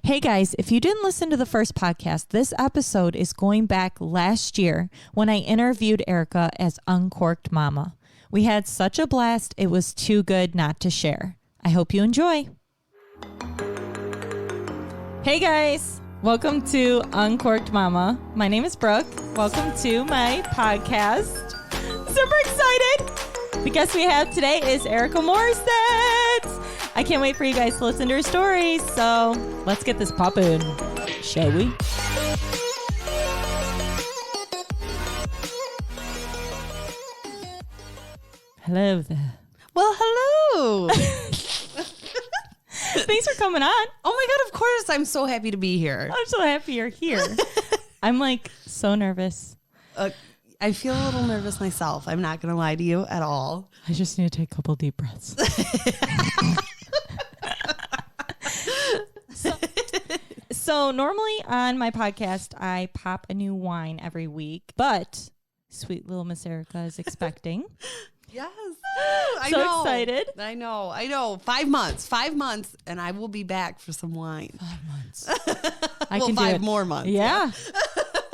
Hey guys, if you didn't listen to the first podcast, this episode is going back last year when I interviewed Erika as Uncorked Mama. We had such a blast, it was too good not to share. I hope you enjoy. Hey guys, welcome to Uncorked Mama. My name is Brooke. Welcome to my podcast. Super excited. The guest we have today is Erika Morissette. I can't wait for you guys to listen to her stories. So let's get this poppin', shall we? Hello there. Well, hello. Thanks for coming on. Oh my God, of course. I'm so happy to be here. I'm so happy you're here. I'm like so nervous. I feel a little nervous myself. I'm not going to lie to you at all. I just need to take a couple deep breaths. So normally on my podcast, I pop a new wine every week, but sweet little Miss Erika is expecting. Yes. I know. Excited. I know. 5 months, and I will be back for some wine. 5 months. I can do 5 it. more months. Yeah.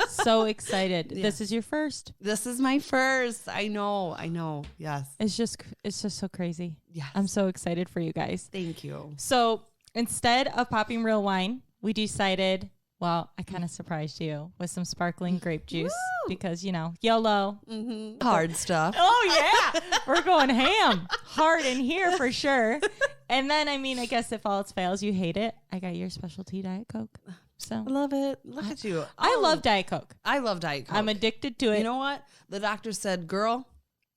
So excited. Yeah. This is your first. This is my first. I know. Yes. It's just so crazy. Yes. I'm so excited for you guys. Thank you. So instead of popping real wine, we decided, well, I kind of surprised you with some sparkling grape juice. Woo! Because, YOLO. Mm-hmm. Hard stuff. Oh, yeah. We're going ham. Hard in here for sure. And then, I guess if all else fails, you hate it, I got your specialty Diet Coke. So I love it. Look at you. I love Diet Coke. I love Diet Coke. I'm addicted to it. You know what? The doctor said, girl,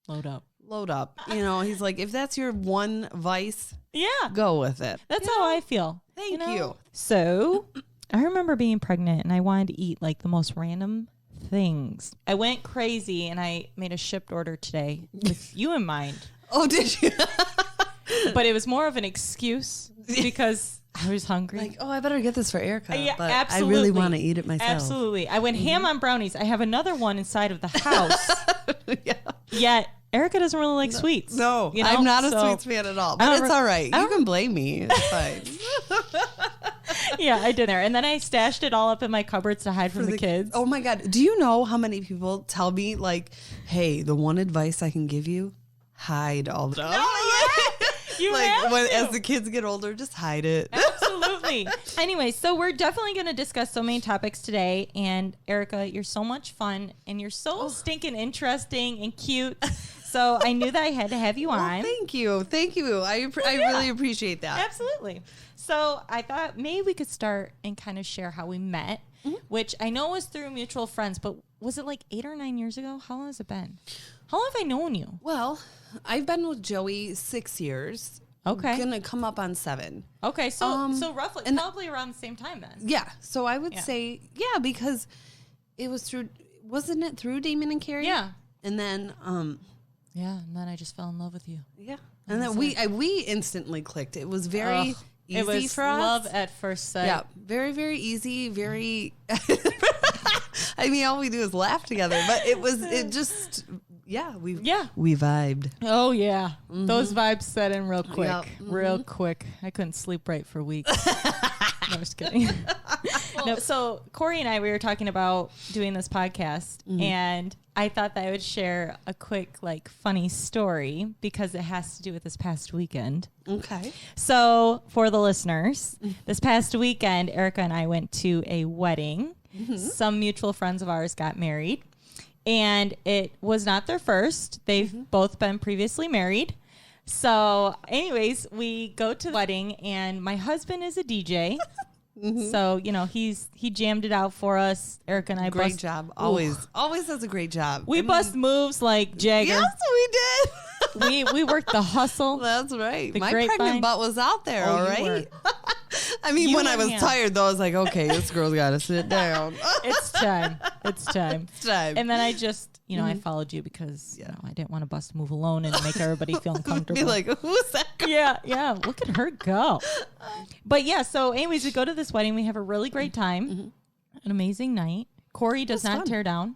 load up. He's like, if that's your one vice, go with it. That's how I feel. Thank you. So I remember being pregnant and I wanted to eat like the most random things. I went crazy and I made a shipped order today with you in mind. Oh, did you? But it was more of an excuse because I was hungry. Like, I better get this for Erika. Yeah, but absolutely. I really want to eat it myself. Absolutely. I went ham on brownies. I have another one inside of the house. Yeah. Yet Erika doesn't really like sweets. No, I'm not a sweets fan at all. But it's all right. You can blame me. It's fine. Yeah, I did there. And then I stashed it all up in my cupboards to hide from the kids. Oh my God. Do you know how many people tell me like, hey, the one advice I can give you, hide all the stuff. Oh, yeah. You as the kids get older, just hide it. Absolutely. Anyway, so we're definitely going to discuss so many topics today. And Erika, you're so much fun and you're so stinking interesting and cute. So I knew that I had to have you on. Well, thank you. I really appreciate that. Absolutely. So I thought maybe we could start and kind of share how we met, which I know was through mutual friends, but was it like 8 or 9 years ago? How long has it been? How long have I known you? Well, I've been with Joey 6 years. Okay. Gonna come up on 7. Okay. So roughly, probably around the same time then. Yeah. So I would say, because it was wasn't it through Damon and Carrie? Yeah. And then, and then I just fell in love with you. Yeah. And then we instantly clicked. It was very easy for us. Love at first sight. Yeah. Very, very easy. Very, all we do is laugh together, but we vibed. Oh yeah. Mm-hmm. Those vibes set in real quick. Yep. Mm-hmm. Real quick. I couldn't sleep right for weeks. No, just kidding. No, so Corey and I, we were talking about doing this podcast, and I thought that I would share a quick, funny story because it has to do with this past weekend. Okay. So for the listeners, this past weekend, Erika and I went to a wedding. Mm-hmm. Some mutual friends of ours got married, and it was not their first. They've both been previously married. So anyways, we go to the wedding and my husband is a DJ. So, he jammed it out for us. Erika and I Great job. Always does a great job. We bust moves like Jagger. Yes, we did. we worked the hustle. That's right. My pregnant butt was out there, all right? When I was tired, though, I was like, okay, this girl's got to sit down. It's time. And then I just, I followed you because I didn't want to bust a move alone and make everybody feel uncomfortable. Be like, who's that girl? Yeah. Look at her go. But so anyways, we go to this wedding. We have a really great time. An amazing night. Corey does not tear down.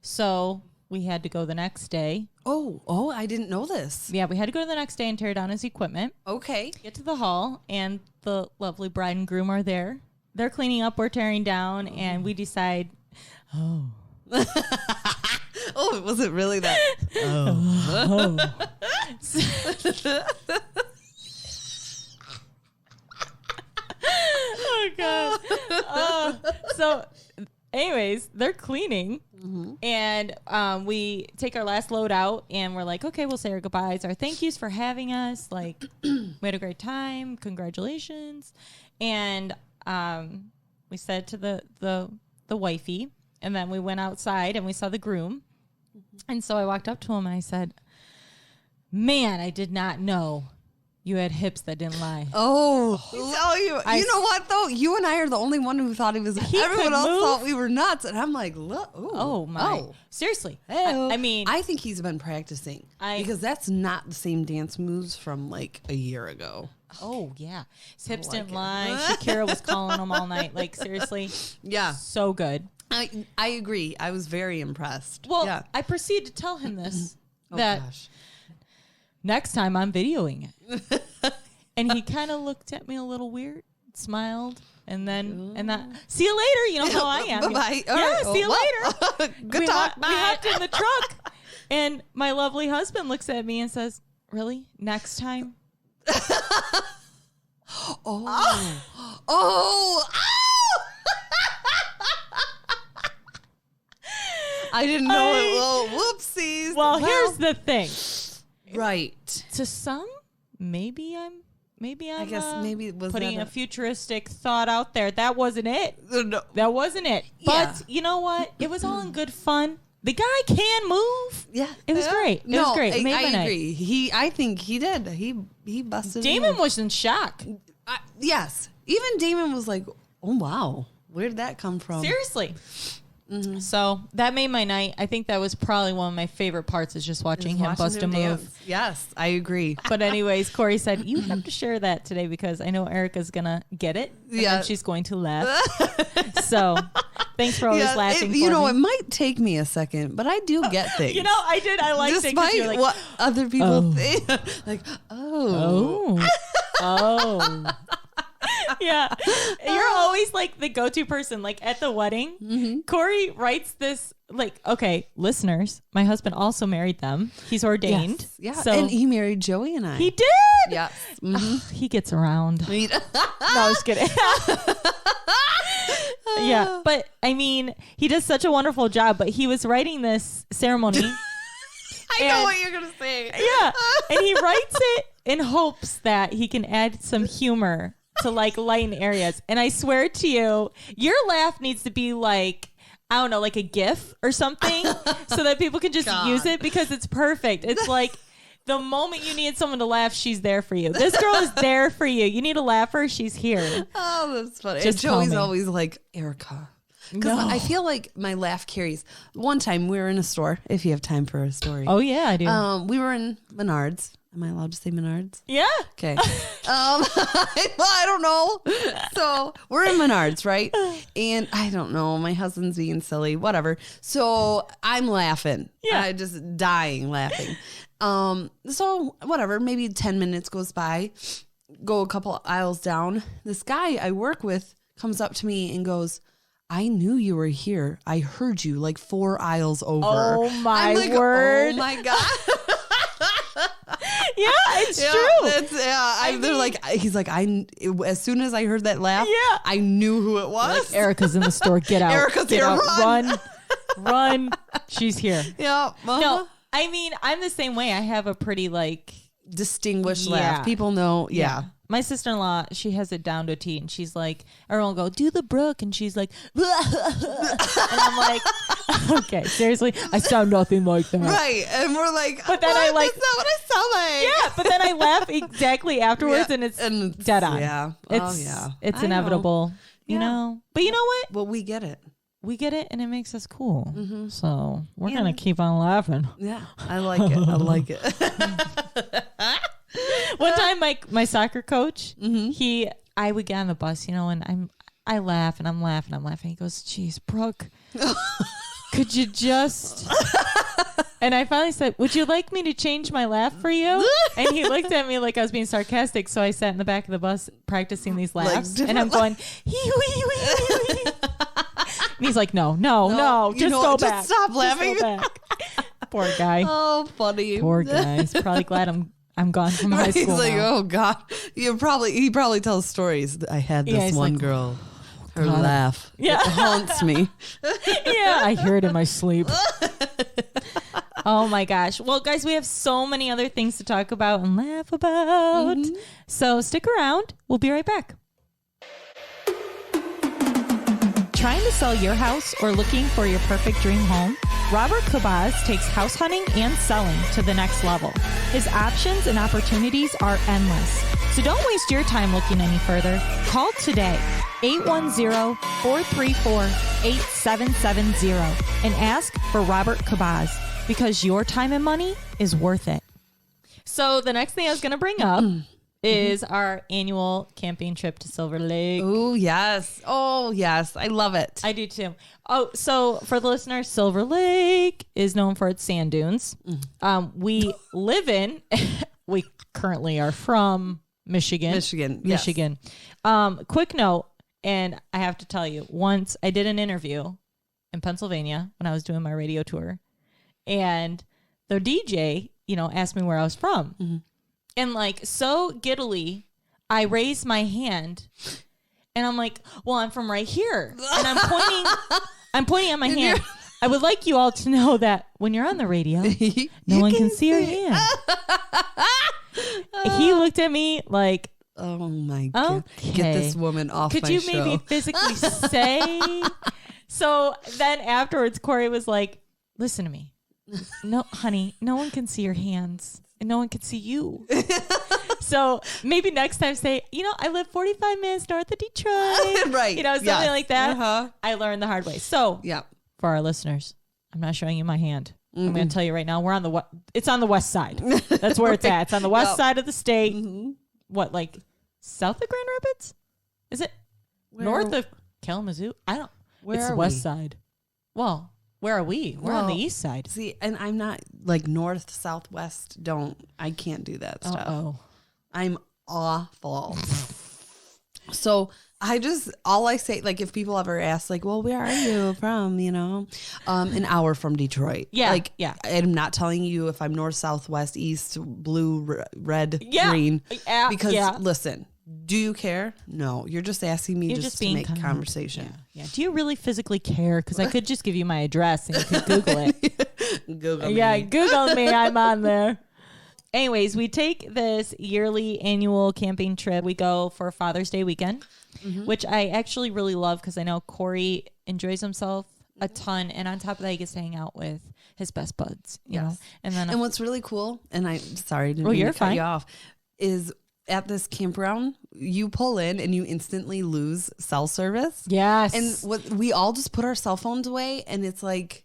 So we had to go the next day. Oh, I didn't know this. Yeah, we had to go the next day and tear down his equipment. Okay. Get to the hall, and the lovely bride and groom are there. they're cleaning up, we're tearing down, and we decide, oh, was it really that? Oh. Oh, God. So, anyways, they're cleaning, and we take our last load out, and we're like, okay, we'll say our goodbyes, our thank yous for having us. Like, we had a great time. Congratulations. And we said to the wifey, and then we went outside, and we saw the groom. And so I walked up to him, and I said, man, I did not know you had hips that didn't lie. Oh, you know what though? You and I are the only one who thought he was. Everyone else thought we were nuts, and I'm like, look. Oh my! Seriously. I mean, I think he's been practicing because that's not the same dance moves from like a year ago. Oh yeah, his hips didn't lie. Shakira was calling him all night. Like seriously, yeah, so good. I agree. I was very impressed. Well, yeah. I proceed to tell him this that. Gosh. Next time I'm videoing it. And he kind of looked at me a little weird, smiled, and then, see you later. You know how I am. Bye-bye. Yeah, right. see you later. Good talk. We hopped in the truck, and my lovely husband looks at me and says, really? Next time? I didn't know it. Oh, whoopsies. Well, here's the thing. Right. To some, maybe I'm I guess maybe it was putting a futuristic thought out there. That wasn't it. No. That wasn't it. But you know what? It was all in good fun. The guy can move. Yeah. It was great. It was great. It made my night. Agree. I think he did. He busted. Damon was in shock. Yes. Even Damon was like, oh, wow. Where did that come from? Seriously. Mm-hmm. So that made my night. I think that was probably one of my favorite parts is just watching him bust a move. Yes, I agree. But anyways, Corey said, you have to share that today because I know Erika's going to get it. And then she's going to laugh. So thanks for always laughing You know, it might take me a second, but I do get things. You know, I did. I liked it. Despite like, what other people think. Like, oh. Yeah. You're always like the go-to person. Like at the wedding, Corey writes this, like, okay, listeners, my husband also married them. He's ordained. Yes. Yeah. So and he married Joey and I. He did? Yeah. He gets around. No, I was kidding. Yeah. But I mean, he does such a wonderful job, but he was writing this ceremony. I know what you're going to say. Yeah. And he writes it in hopes that he can add some humor to like lighten areas. And I swear to you, your laugh needs to be like, I don't know, like a GIF or something so that people can just use it because it's perfect. It's like the moment you need someone to laugh, she's there for you. This girl is there for you. You need a laugher, she's here. Oh, that's funny. Just and Joey's always like, Erika. Because I feel like my laugh carries. One time we were in a store, if you have time for a story. Oh, yeah, I do. We were in Menards. Am I allowed to say Menards? Yeah. Okay. I don't know. So we're in Menards, right? And I don't know. My husband's being silly, whatever. So I'm laughing. Yeah. I'm just dying laughing. So whatever, maybe 10 minutes goes by, go a couple aisles down. This guy I work with comes up to me and goes, I knew you were here. I heard you like 4 aisles over. Oh my word. Oh my God. Yeah, it's true. They're like, he's like, as soon as I heard that laugh, I knew who it was. Like, Erika's in the store. Get out. Erika's here. Run. She's here. Yeah. No, I mean, I'm the same way. I have a pretty like distinguished laugh. People know. Yeah. My sister-in-law, she has it down to a T, and she's like, everyone will go, do the Brooke, and she's like, and I'm like, okay, seriously, I sound nothing like that. Right, and we're like, but then I like, that's not what I sound like. Yeah, but then I laugh exactly afterwards, and it's dead on. Yeah, it's inevitable, you know. But you know what? Well, we get it. We get it, and it makes us cool. Mm-hmm. So we're gonna keep on laughing. Yeah, I like it. I like it. One time, my soccer coach, I would get on the bus, you know, and I laugh and I'm laughing. He goes, "Geez, Brooke, could you just And I finally said, would you like me to change my laugh for you? And he looked at me like I was being sarcastic. So I sat in the back of the bus practicing these laughs. Like, and I'm going, hee. And he's like, no, just go back. Just stop laughing. Just go back. Poor guy. Oh, funny. Poor guy. He's probably glad I'm gone from high school. He's like, now. oh God. He probably tells stories. I had this one girl. Her laugh. Yeah. It haunts me. Yeah, I hear it in my sleep. Oh my gosh. Well, guys, we have so many other things to talk about and laugh about. Mm-hmm. So stick around. We'll be right back. Trying to sell your house or looking for your perfect dream home? Robert Chavez takes house hunting and selling to the next level. His options and opportunities are endless. So don't waste your time looking any further. Call today, 810-434-8770, and ask for Robert Chavez, because your time and money is worth it. So the next thing I was going to bring up is our annual camping trip to Silver Lake. Oh, yes. I love it. I do too. Oh, so for the listeners, Silver Lake is known for its sand dunes. We we currently are from Michigan. Yes. Quick note, and I have to tell you, once I did an interview in Pennsylvania when I was doing my radio tour, and the DJ, asked me where I was from. Mm-hmm. And like, so giddily, I raised my hand and I'm like, well, I'm from right here. And I'm pointing at my hand. I would like you all to know that when you're on the radio, no one can see your hand. He looked at me like, oh my God. Okay. Get this woman off my show. Could you maybe physically say? So then afterwards, Corey was like, listen to me. No, honey, no one can see your hands. And no one can see you. So maybe next time say, I live 45 minutes north of Detroit. Right. Something like that. Uh-huh. I learned the hard way. So for our listeners, I'm not showing you my hand. Mm-hmm. I'm going to tell you right now, it's on the west side. That's where it's at. It's on the west side of the state. Mm-hmm. What, like south of Grand Rapids? Is it north of Kalamazoo? It's the west side. Well, where are we? We're on the east side. See, and I'm not like north, southwest. I can't do that stuff. Oh, I'm awful. So all I say, like, if people ever ask, like, well, where are you from? An hour from Detroit. Yeah. Like, I'm not telling you if I'm north, south, west, east, blue, red, green. Because listen, do you care? No, you're just asking me just to make conversation. Yeah. Do you really physically care? Because I could just give you my address and you could Google it. Google me. Yeah, Google me. I'm on there. Anyways, we take this yearly annual camping trip. We go for Father's Day weekend, which I actually really love because I know Corey enjoys himself a ton. And on top of that, he gets to hang out with his best buds, you know? And what's really cool, and I'm sorry to cut you off, is at this campground, you pull in and you instantly lose cell service. Yes. And we all just put our cell phones away, and it's like,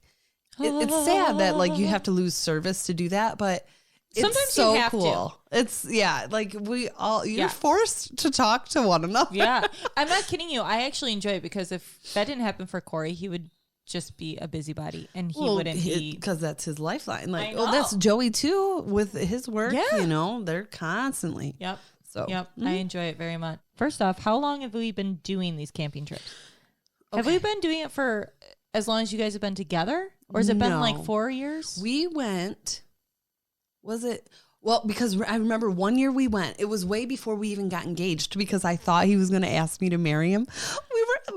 it's sad that like you have to lose service to do that, but sometimes it's so you have cool. to. It's like you're forced to talk to one another. Yeah. I'm not kidding you. I actually enjoy it because if that didn't happen for Corey, he would just be a busybody and he wouldn't be, because that's his lifeline. Like, that's Joey too with his work. Yeah. They're constantly. Yep. So I enjoy it very much. First off, how long have we been doing these camping trips? Okay. Have we been doing it for as long as you guys have been together? Or has it been like 4 years? We went, because I remember one year we went, it was way before we even got engaged because I thought he was going to ask me to marry him.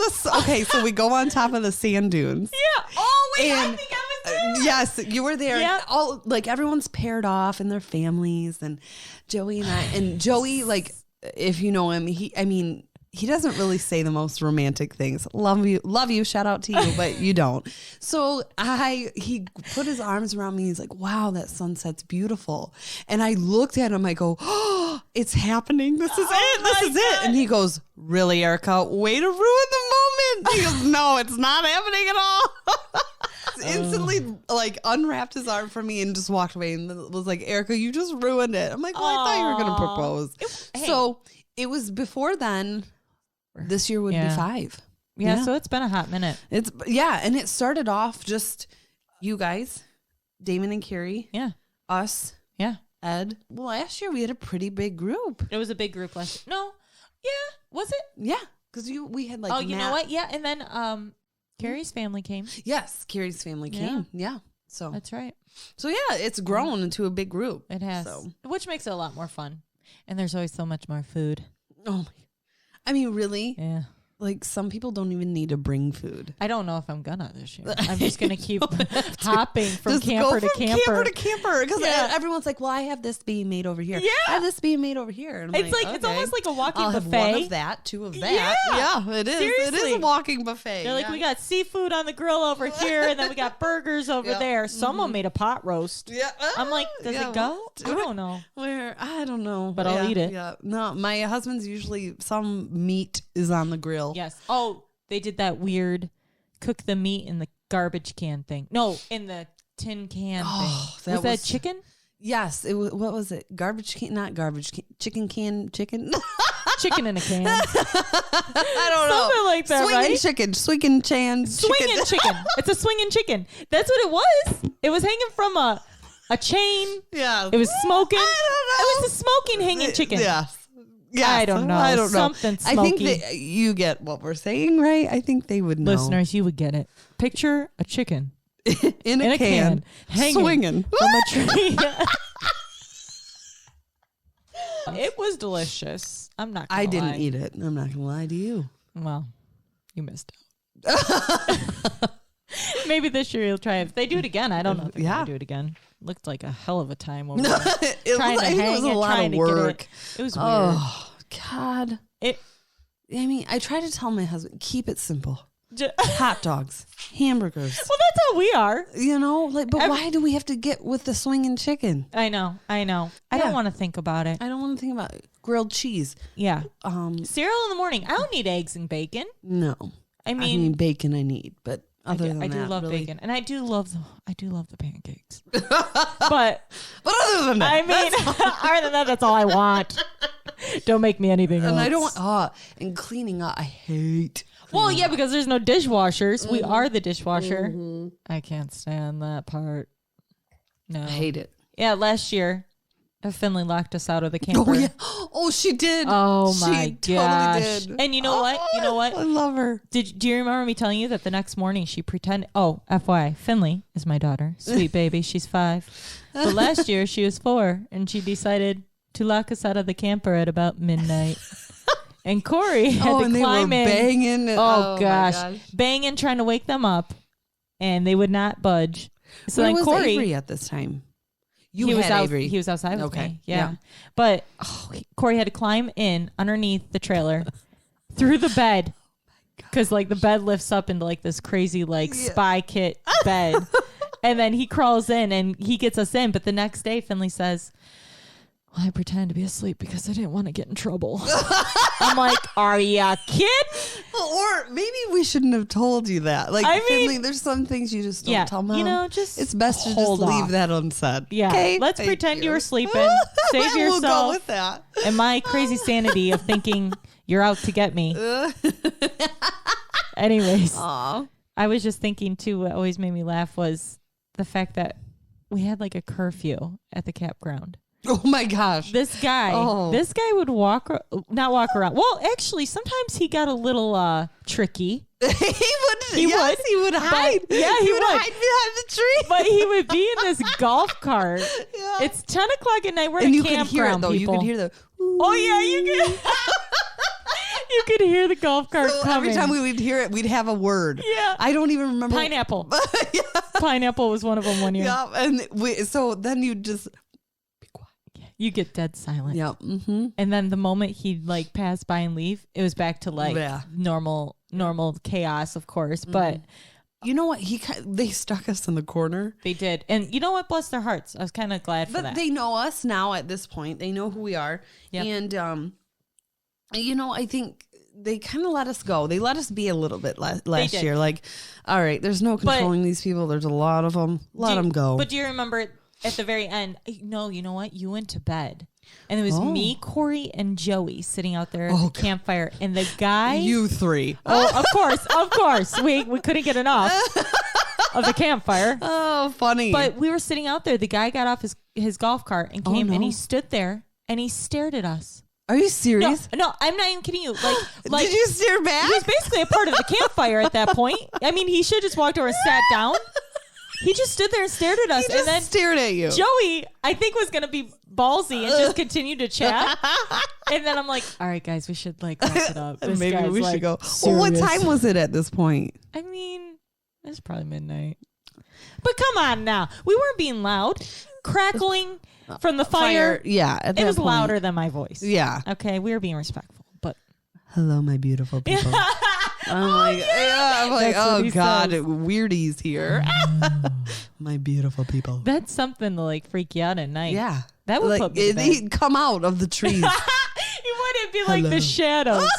So we go on top of the sand dunes. Yeah. Oh, wait, I think I was there. Yes, you were there. Yep. Everyone's paired off and their families, and Joey and Joey, like, if you know him, he doesn't really say the most romantic things. Love you, shout out to you, but you don't. So he put his arms around me. He's like, wow, that sunset's beautiful. And I looked at him, I go, oh, it's happening. This is it. This is it. And he goes, really, Erika, way to ruin the moment. He goes, no, it's not happening at all. Instantly like unwrapped his arm from me and just walked away and was like, Erika, you just ruined it. I'm like, well, I thought you were going to propose. So it was before then. This year would be 5. Yeah, so it's been a hot minute. And it started off just you guys Damon and Carrie. Yeah. Us. Yeah. Ed. Well, last year we had a pretty big group. It was a big group last year. No. Yeah. Was it? Yeah. Because we had like. Oh, you know what? Yeah. And then Carrie's family came. Yes. Carrie's family came. Yeah. So that's right. So yeah, it's grown into a big group. It has. So. Which makes it a lot more fun. And there's always so much more food. Oh my. I mean, really? Yeah. Like some people don't even need to bring food. I don't know if I'm gonna this year. I'm just gonna keep hopping from just camper to camper. Because everyone's like, "Well, I have this being made over here. Yeah, I have this being made over here." And it's like it's almost like a walking I'll buffet. Have one of that, two of that. Yeah, it is. Seriously. It is a walking buffet. They're like, we got seafood on the grill over here, and then we got burgers over there. Someone made a pot roast. Yeah, I'm like, does it go? I don't know. I don't know, but I'll eat it. Yeah, no, my husband's usually some meat is on the grill. Yes. Oh. They did that weird cook the meat in the garbage can thing. No, in the tin can thing. Was that chicken? Yes. It was, what was it? Garbage can? Not garbage can. Chicken can? Chicken? Chicken in a can. I don't know. Something like that, swinging right? Chicken. Swinging chan. Swinging chicken. It's a swinging chicken. That's what it was. It was hanging from a chain. Yeah. It was smoking. I don't know. It was a smoking hanging chicken. Yes. Yeah, I don't know. Something smoky. I think that you get what we're saying, right? I think they would know. Listeners, you would get it. Picture a chicken in a can hanging swinging from a tree. It was delicious. I'm not gonna lie. I didn't eat it. I'm not going to lie to you. Well, you missed out. Maybe this year you'll try it. If they do it again, I don't know if they're going to do it again. Looked like a hell of a time over there. It was a lot of work. It was weird. Oh, God. I mean, I try to tell my husband, keep it simple. Hot dogs, hamburgers. Well, that's how we are. You know, but why do we have to get with the swinging chicken? I know. I don't want to think about it. I don't want to think about it. Grilled cheese. Yeah. Cereal in the morning. I don't need eggs and bacon. No. I mean bacon I need, but other than that, I do love really. bacon, and I do love the pancakes. But other than that, I mean, other than that, that's all I want. Don't make me anything else. And I don't want. And cleaning up, I hate. Well, yeah, because there's no dishwashers. We are the dishwasher. I can't stand that part. No, I hate it. Yeah, last year, Finley locked us out of the camper. Oh yeah. Oh, she did. Oh my she gosh. Totally did. And you know what? You know what? I love her. Do you remember me telling you that the next morning she pretended? Oh, FYI, Finley is my daughter. Sweet baby. She's 5. But last year she was 4, and she decided to lock us out of the camper at about midnight. And Corey had to climb in. Banging. Oh gosh, banging, trying to wake them up, and they would not budge. So Where then was Corey, Avery at this time? He was outside with me. Yeah. But Corey had to climb in underneath the trailer through the bed because like the bed lifts up into like this crazy like spy kit bed. And then he crawls in and he gets us in. But the next day, Finley says, well, I pretended to be asleep because I didn't want to get in trouble. I'm like, are you kidding? Or maybe we shouldn't have told you that. Like, I mean, Finley, there's some things you just don't tell Mom. You know, just it's best to just leave that unsaid. Yeah. Okay? Let's pretend you were sleeping. Save yourself. We'll go with that. And my crazy sanity of thinking you're out to get me. Anyways, I was just thinking too, what always made me laugh was the fact that we had like a curfew at the campground. Oh my gosh. This guy would not walk around. Well, actually, sometimes he got a little tricky. He would hide. Yeah, he would hide behind the tree. But he would be in this golf cart. Yeah. It's 10 o'clock at night. We're in a campground, people. You could hear the. Oh yeah, you could. You could hear the golf cart coming. Every time we would hear it, we'd have a word. Yeah. I don't even remember. Pineapple. Yeah. Pineapple was one of them one year. Yeah, and so then you just. You get dead silent. Yeah. Mm-hmm. And then the moment he'd like pass by and leave, it was back to like normal chaos, of course. Mm-hmm. But you know what? They stuck us in the corner. They did. And you know what? Bless their hearts. I was kind of glad for that. But they know us now at this point. They know who we are. Yep. And, you know, I think they kind of let us go. They let us be a little bit last year. Like, all right, there's no controlling these people. There's a lot of them. Let them go. But do you remember at the very end, no, you know what? You went to bed. And it was me, Corey, and Joey sitting out there at the campfire. And the guy... You 3. Oh, of course. We couldn't get enough. of the campfire. Oh, funny. But we were sitting out there. The guy got off his golf cart and came and he stood there and he stared at us. Are you serious? No, I'm not even kidding you. Like Did you stare back? He was basically a part of the campfire at that point. I mean, he should just walked over and sat down. He just stood there and stared at us. He just stared at you. Joey, I think, was going to be ballsy and just continue to chat. And then I'm like, all right, guys, we should wrap it up. Maybe we should go. Well, what time was it at this point? I mean, it's probably midnight. But come on now. We weren't being loud. Crackling from the fire. Yeah. At it was point. louder than my voice. Yeah. Okay, we were being respectful. But hello, my beautiful people. I'm like, oh God, weirdies here. My beautiful people. That's something to like freak you out at night. Yeah. That would put me to bed. He'd come out of the trees. He wouldn't be like the shadows.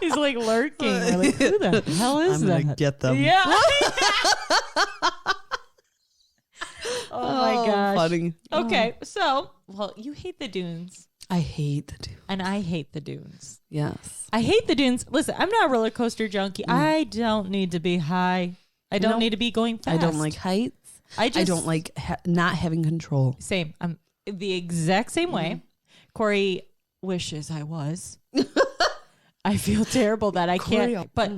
He's like lurking. We're like, who the hell is that? I'm going to get them. Yeah. Oh my gosh. Funny. Okay. So, well, you hate the dunes. I hate the dunes. And I hate the dunes. Yes. I hate the dunes. Listen, I'm not a roller coaster junkie. I don't need to be high. I don't need to be going fast. I don't like heights. I don't like not having control. Same. I'm the exact same way. Corey wishes I was. I feel terrible that I can't. But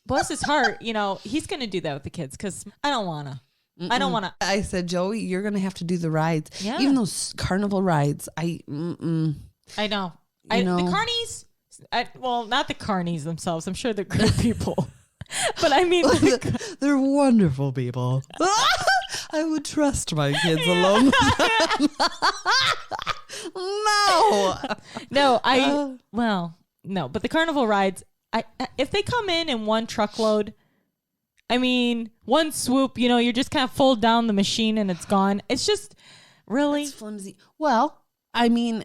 bless his heart, he's going to do that with the kids because I don't want to. I don't want to. I said, Joey, you're going to have to do the rides. Yeah. Even those carnival rides. I know. The carnies, well, not the carnies themselves. I'm sure they're great people. But I mean, they're wonderful people. I would trust my kids alone with them. No, but the carnival rides, if they come in one truckload, I mean, one swoop, you just kind of fold down the machine and it's gone. It's just really it's flimsy. Well, I mean,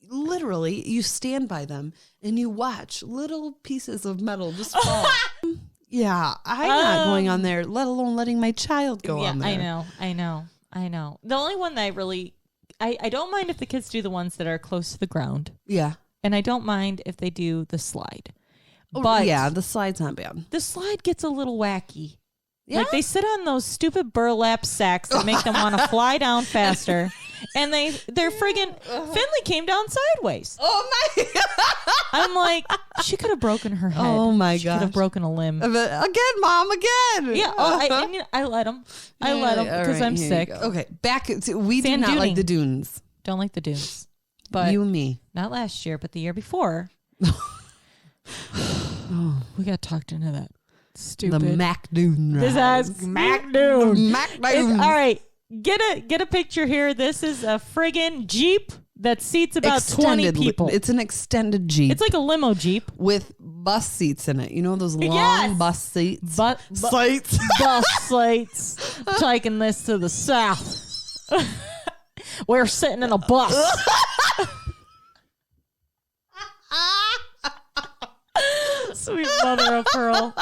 literally, you stand by them and you watch little pieces of metal just fall. Yeah, I'm not going on there, let alone letting my child go on there. I know. The only one that I don't mind if the kids do the ones that are close to the ground. Yeah. And I don't mind if they do the slide. But yeah, the slide's not bad. The slide gets a little wacky. Yeah? Like they sit on those stupid burlap sacks that make them want to fly down faster. And they're friggin' Finley came down sideways. Oh my God. I'm like, she could have broken her head. Oh my God. She could have broken a limb. Again, Mom, again. Yeah. I let him. I let him because I'm sick. Okay. Back to, we do not like the dunes. Don't like the dunes. But you and me. Not last year, but the year before. We got talked into that. Stupid. The Mac Dune rides. This has Mac Dune. Mac Dune. All right. Get a picture here. This is a friggin' Jeep that seats about 20 people. It's an extended Jeep. It's like a limo Jeep. With bus seats in it. You know those long bus seats? Bus seats. Taking this to the south. We're sitting in a bus. Sweet mother of pearl.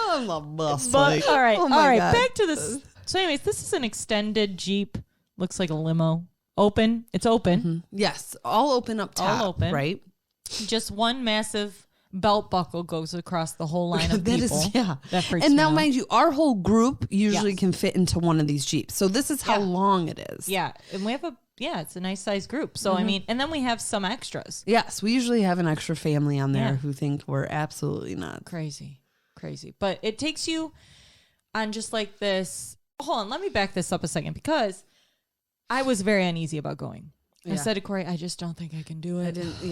I'm a bus. All right. God. Back to this. So anyways, this is an extended Jeep. Looks like a limo. Open. It's open. Mm-hmm. Yes. All open up top. All open. Right. Just one massive belt buckle goes across the whole line of people. That freaks and me now, out. mind you, our whole group usually can fit into one of these Jeeps. So this is how long it is. Yeah. And we have it's a nice size group. So, I mean, and then we have some extras. Yes. We usually have an extra family on there who think we're absolutely nuts. Crazy. But it takes you on just like this. Hold on. Let me back this up a second because I was very uneasy about going. Yeah. I said to Corey, I just don't think I can do it. I didn't feel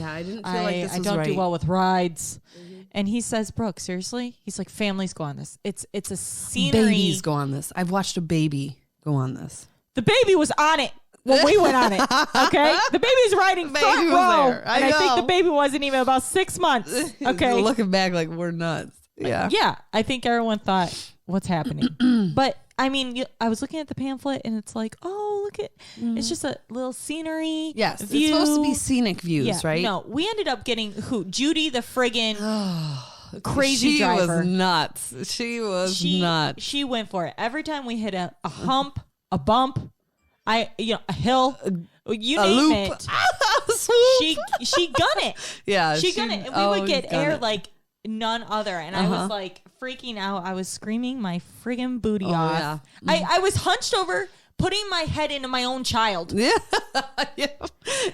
like this was I don't right. do well with rides. Mm-hmm. And he says, Brooke, seriously? He's like, families go on this. It's a scenery. Babies go on this. I've watched a baby go on this. The baby was on it when we went on it. Okay? The baby's riding front row. And I think the baby wasn't even about 6 months. Okay? Looking back like we're nuts. Yeah. Yeah. I think everyone thought, what's happening? But I mean, I was looking at the pamphlet and it's like, oh, look at, it's just a little scenery. Yes. View. It's supposed to be scenic views, right? No, we ended up getting Judy, the friggin' crazy driver. She was nuts. She was nuts. She went for it. Every time we hit a hump, a bump, a hill, you name loop. it. She gun it. Yeah. She gun it. And we would get air like none other. And I was like freaking out. I was screaming my friggin' booty off. Yeah. I was hunched over, putting my head into my own child. Yeah.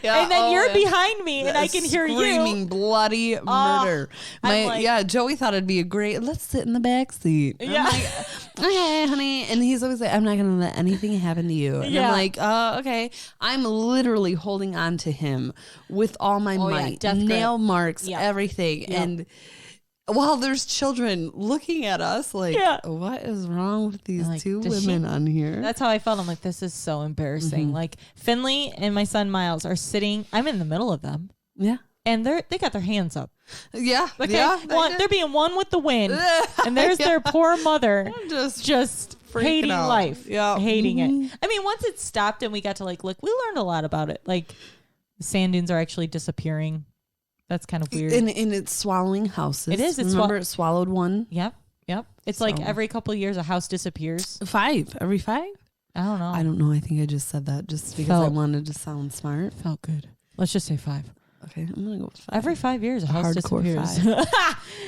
And then you're behind me and I can hear you screaming bloody murder. Joey thought it'd be a great, let's sit in the back seat. Yeah. I'm like, okay, honey. And he's always like, I'm not going to let anything happen to you. And I'm like, okay. I'm literally holding on to him with all my might. Nail marks, everything. Yep. And while there's children looking at us like, what is wrong with these two women on here? That's how I felt. I'm like, this is so embarrassing. Like Finley and my son Miles are sitting. I'm in the middle of them. Yeah. And they got their hands up. Yeah. Okay. Yeah. They're being one with the wind. And there's their poor mother just hating life. Yeah. Hating it. I mean, once it stopped and we got to like, look, we learned a lot about it. Like the sand dunes are actually disappearing. That's kind of weird. And it's swallowing houses. It is. Remember it swallowed one? Yep. It's like every couple of years a house disappears. 5. Every 5? I don't know. I don't know. I think I just said that just because I wanted to sound smart. Felt good. Let's just say 5. Okay, I'm going to go with 5. Every 5 years a house disappears. 5.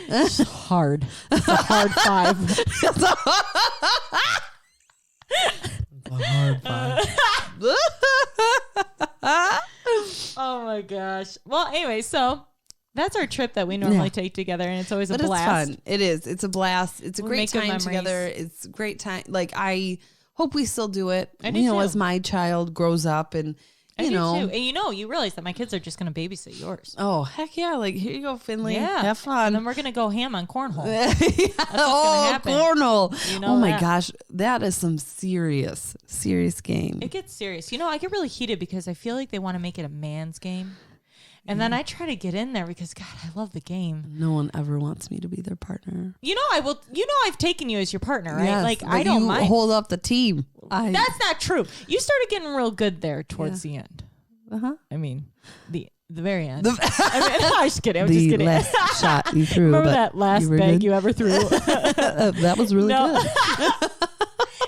It's hard. It's a hard 5. It's a hard 5. Oh my gosh. Well, anyway, so that's our trip that we normally take together, and it's always a blast. It's fun. It is. It's a blast. It's a great time together. It's a great time. Like, I hope we still do it. I do too. As my child grows up and I do too. And you realize that my kids are just going to babysit yours. Oh, heck yeah. Like, here you go, Finley. Yeah. Have fun. And then we're going to go ham on cornhole. That's what's gonna happen. Cornhole. Oh my gosh. That is some serious game. It gets serious. I get really heated because I feel like they want to make it a man's game. And then I try to get in there because, God, I love the game. No one ever wants me to be their partner. I will. I've taken you as your partner, right? Yes, like I don't mind. Hold up the team. That's not true. You started getting real good there towards the end. I mean, the very end. I'm just kidding. I'm just kidding. Last shot you threw. Remember that last bag you ever threw? That was really good.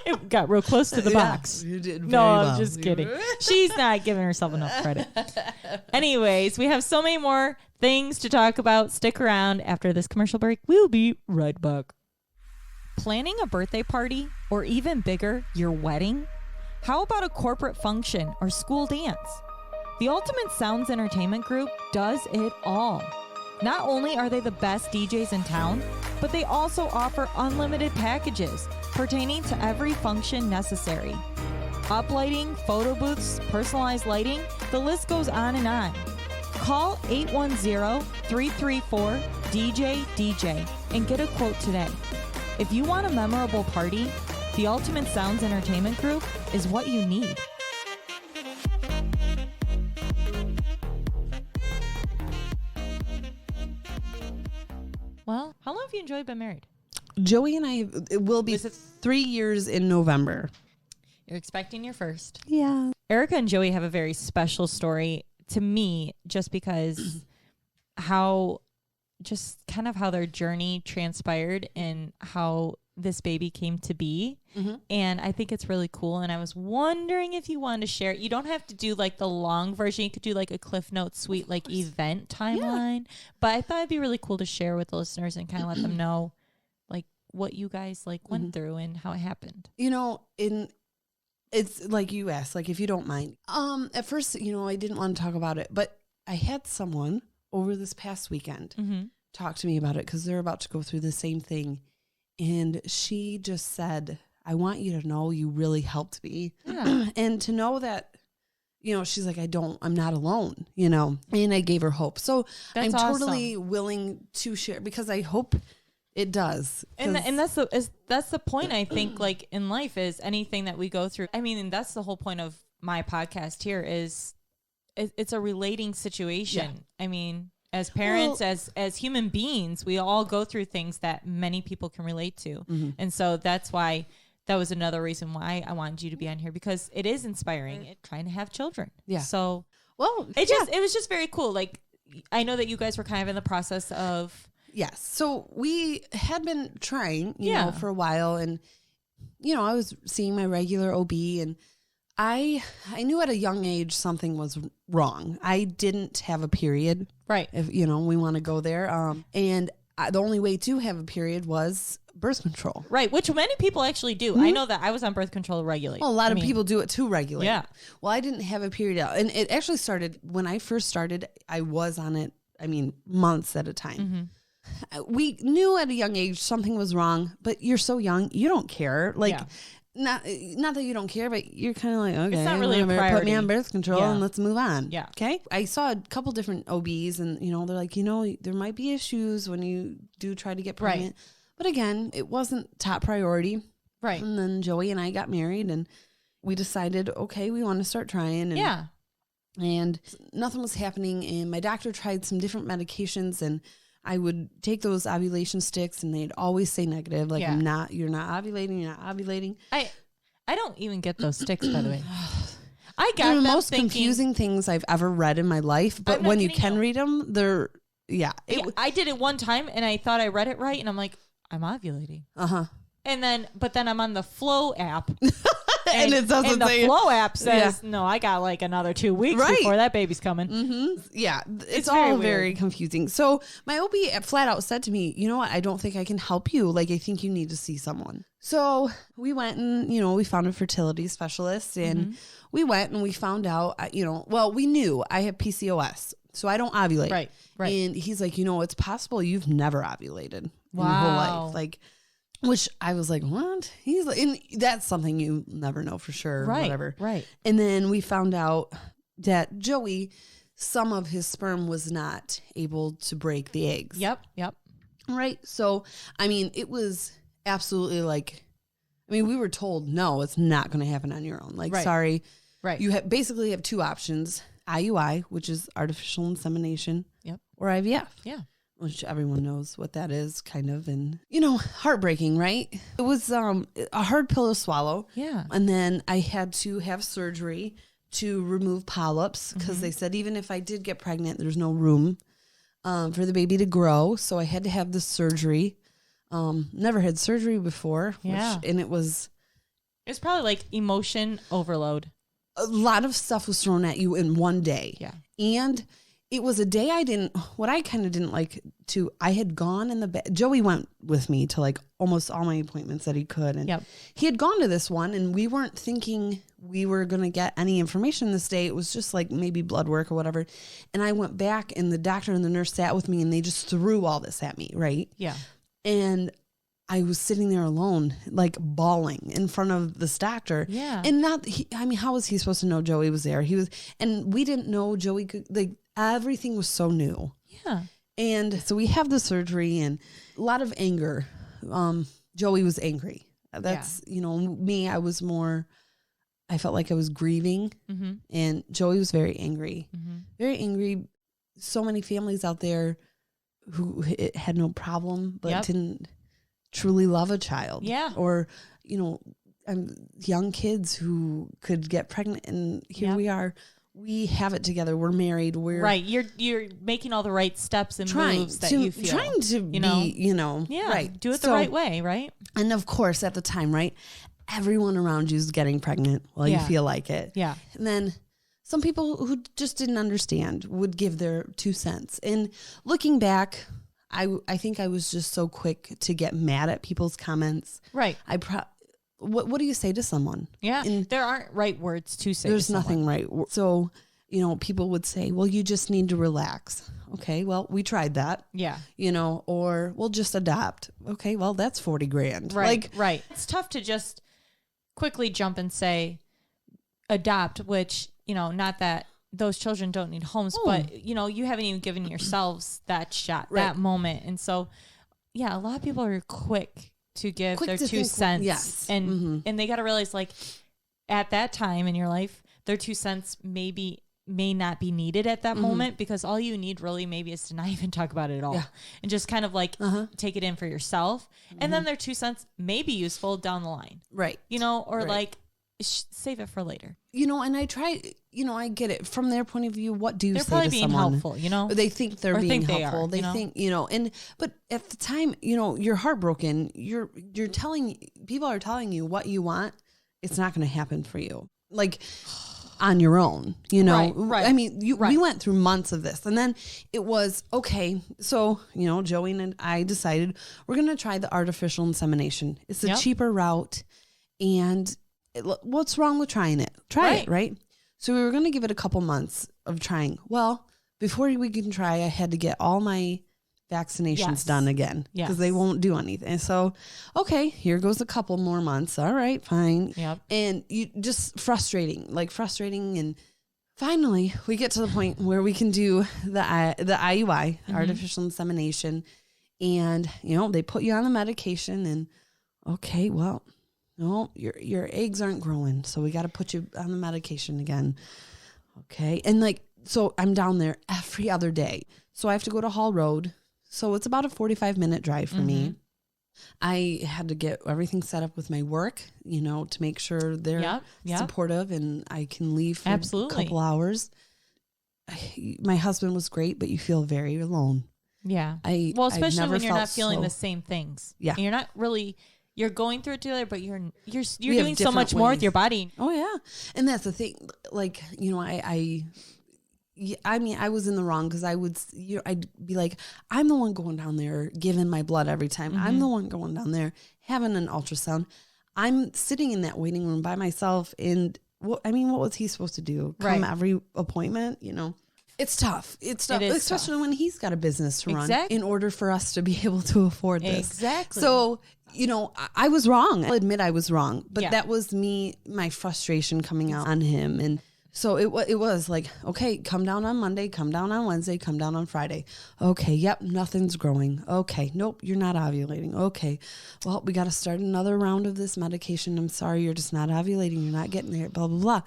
It got real close to the box. You did very well. I'm just kidding. She's not giving herself enough credit. Anyways, we have so many more things to talk about. Stick around after this commercial break. We'll be right back. Planning a birthday party, or even bigger, your wedding? How about a corporate function or school dance? The Ultimate Sounds Entertainment Group does it all. Not only are they the best DJs in town, but they also offer unlimited packages pertaining to every function necessary. Uplighting, photo booths, personalized lighting, the list goes on and on. Call 810-334-DJ and get a quote today. If you want a memorable party, the Ultimate Sounds Entertainment Group is what you need. Well, how long have you enjoyed being married? Joey and I, it will be 3 years in November. You're expecting your first. Yeah. Erika and Joey have a very special story to me, just because how their journey transpired and how this baby came to be. And I think it's really cool. And I was wondering if you wanted to share it. You don't have to do like the long version. You could do like a Cliff Notes sweet, like event timeline. Yeah. But I thought it'd be really cool to share with the listeners and kind of let them know like what you guys like went through and how it happened. It's like you asked, like if you don't mind. At first, I didn't want to talk about it, but I had someone over this past weekend talk to me about it because they're about to go through the same thing. And she just said, I want you to know you really helped me. Yeah. And to know that, she's like, I'm not alone, and I gave her hope. So that's I'm totally willing to share because I hope it does. And that's the point, I think, like in life is anything that we go through. I mean, and that's the whole point of my podcast here is it's a relating situation. Yeah. I mean, as parents, as human beings, we all go through things that many people can relate to. And so that's why that was another reason why I wanted you to be on here, because it is inspiring trying to have children. Yeah. So, it was just very cool. Like, I know that you guys were kind of in the process of. Yes. So we had been trying, you know, for a while, and, I was seeing my regular OB, and I knew at a young age something was wrong. I didn't have a period. Right. If, we want to go there. And the only way to have a period was birth control. Right, which many people actually do. I know that I was on birth control regularly. Well, a lot of people do it too regularly. Yeah. Well, I didn't have a period out. And it actually started when I first started. I was on it, months at a time. We knew at a young age something was wrong, but you're so young, you don't care. Not that you don't care, but you're kind of like, okay, it's not really a priority. Put me on birth control and let's move on. Yeah. Okay. I saw a couple different OBs and, they're like, there might be issues when you do try to get pregnant. Right. But again, it wasn't top priority. Right. And then Joey and I got married and we decided, okay, we want to start trying. And nothing was happening. And my doctor tried some different medications and I would take those ovulation sticks and they'd always say negative. Like, you're not ovulating, you're not ovulating. I don't even get those sticks, by the way. I got they're the them most confusing things I've ever read in my life. But when you can read them, they're, I did it one time and I thought I read it right. And I'm like, I'm ovulating. But then I'm on the Flow app. And it doesn't say the Flow app says, no, I got like another 2 weeks before that baby's coming. Yeah. It's all very confusing. So my OB flat out said to me, you know what? I don't think I can help you. Like, I think you need to see someone. So we went and, we found a fertility specialist and we went and we found out, we knew I have PCOS. So I don't ovulate. Right. And he's like, it's possible you've never ovulated in your whole life. Like, which I was like, what? He's like, and that's something you never know for sure. Right. Whatever. Right. And then we found out that Joey, some of his sperm was not able to break the eggs. Yep. Right. So, it was absolutely like, we were told, no, it's not going to happen on your own. Like, sorry. Right. You basically have two options, IUI, which is artificial insemination. Yep. Or IVF. Yeah. Which everyone knows what that is, kind of, and heartbreaking, right? It was a hard pill to swallow. Yeah. And then I had to have surgery to remove polyps because they said even if I did get pregnant, there's no room for the baby to grow. So I had to have this surgery. Never had surgery before. Yeah. And it was probably like emotion overload. A lot of stuff was thrown at you in one day. Yeah. And it was a day I kind of didn't like to, I had gone in the bed. Joey went with me to like almost all my appointments that he could. And he had gone to this one and we weren't thinking we were going to get any information this day. It was just like maybe blood work or whatever. And I went back and the doctor and the nurse sat with me and they just threw all this at me. Right. Yeah. And I was sitting there alone, like bawling in front of this doctor. Yeah. And how was he supposed to know Joey was there? And we didn't know Joey could, like, everything was so new. Yeah. And so we have the surgery and a lot of anger. Joey was angry. That's, me, I felt like I was grieving and Joey was very angry, very angry. So many families out there who had no problem, but didn't truly love a child. Yeah. Or, young kids who could get pregnant and here we are. We have it together. We're married. We're right. You're making all the right steps and moves that you feel. Trying to be, right. Do it the right way, right? And of course, at the time, right, everyone around you is getting pregnant while you feel like it. Yeah. And then some people who just didn't understand would give their 2 cents. And looking back, I think I was just so quick to get mad at people's comments. Right. What do you say to someone? Yeah. And there aren't right words to say. There's nothing right. So, people would say, well, you just need to relax. Okay. Well, we tried that. Yeah. Or we'll just adopt. Okay. Well, that's $40,000. Right. Right. It's tough to just quickly jump and say adopt, which, not that those children don't need homes, but you haven't even given yourselves that shot, that moment. And so, a lot of people are quick to give their 2 cents. Yes. And they got to realize, like, at that time in your life, their 2 cents may not be needed at that moment, because all you need really maybe is to not even talk about it at all and just kind of like take it in for yourself. And then their 2 cents may be useful down the line. Right. Or like save it for later. And I try, I get it from their point of view. What do you say to someone? They're probably being helpful, They think they're being helpful. They think, but at the time, you're heartbroken. You're telling, people are telling you what you want. It's not going to happen for you. Like, on your own, you know? Right. I mean, we went through months of this, and then it was, okay, so, you know, Joey and I decided we're going to try the artificial insemination. It's a cheaper route, and what's wrong with trying it? Try it, right? So we were going to give it a couple months of trying. Well, before we can try, I had to get all my vaccinations done again because they won't do anything. So, okay, here goes a couple more months. All right, fine. Yep. And you just frustrating. And finally we get to the point where we can do the IUI, artificial insemination. And, you know, they put you on the medication and okay, well, no, your eggs aren't growing. So we got to put you on the medication again. Okay. And like, so I'm down there every other day. So I have to go to Hall Road. So it's about a 45-minute drive for me. I had to get everything set up with my work, you know, to make sure they're supportive and I can leave for a couple hours. My husband was great, but you feel very alone. Yeah. Especially when you're not feeling the same things. Yeah. And you're not really, you're going through it together, but you're doing so much more with your body. Oh yeah. And that's the thing. Like, you know, I mean, I was in the wrong because I'd be like, I'm the one going down there giving my blood every time. I'm the one going down there having an ultrasound. I'm sitting in that waiting room by myself. And what was he supposed to do? Come every appointment, you know? It's tough. It's tough, especially when he's got a business to run in order for us to be able to afford this. Exactly. So, you know, I was wrong. I'll admit I was wrong, but that was my frustration coming out on him. And so it was like, okay, come down on Monday, come down on Wednesday, come down on Friday. Okay, yep, nothing's growing. Okay, nope, you're not ovulating. Okay, well, we got to start another round of this medication. I'm sorry, you're just not ovulating. You're not getting there, blah, blah, blah.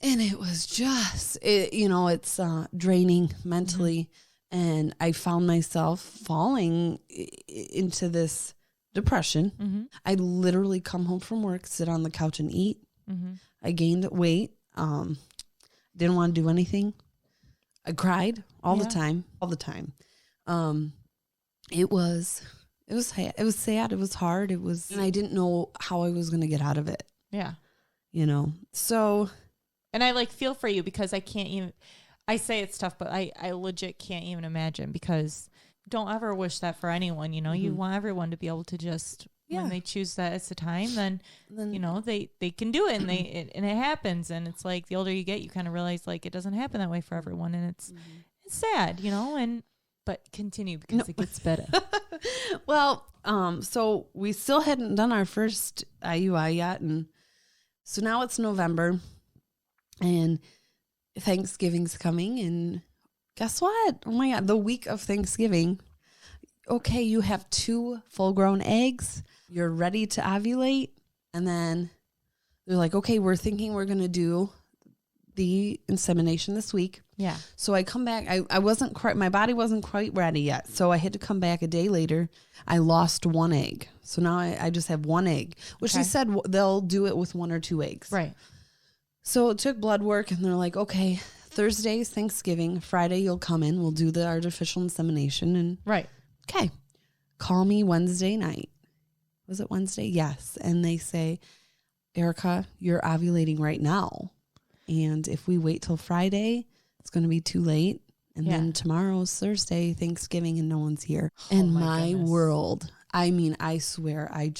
And it was just, it's draining mentally. And I found myself falling into this depression. I literally come home from work, sit on the couch and eat. I gained weight. Didn't want to do anything. I cried all the time. It was sad. It was hard. And I didn't know how I was going to get out of it. Yeah. You know, so. And I like feel for you because I can't even, I say it's tough, but I legit can't even imagine because don't ever wish that for anyone. You know, you want everyone to be able to just, when they choose that as the time, then you know, they can do it and it happens. And it's like the older you get, you kind of realize like it doesn't happen that way for everyone. And it's sad, you know, but continue because it gets better. Well, so we still hadn't done our first IUI yet. And so now it's November and Thanksgiving's coming. And guess what? Oh my God, the week of Thanksgiving. Okay, you have 2 full-grown eggs. You're ready to ovulate. And then they're like, okay, we're thinking we're going to do the insemination this week. Yeah. So I come back. I wasn't quite, my body wasn't quite ready yet. So I had to come back a day later. I lost 1 egg. So now I just have 1 egg, which they said they'll do it with 1 or 2 eggs. Right. So it took blood work and they're like, okay, Thursday is Thanksgiving. Friday you'll come in. We'll do the artificial insemination. And right. Okay. Call me Wednesday night. Was it Wednesday? Yes. And they say, Erika, you're ovulating right now. And if we wait till Friday, it's going to be too late. And then tomorrow's Thursday, Thanksgiving, and no one's here. Oh, and my world, I mean, I swear, I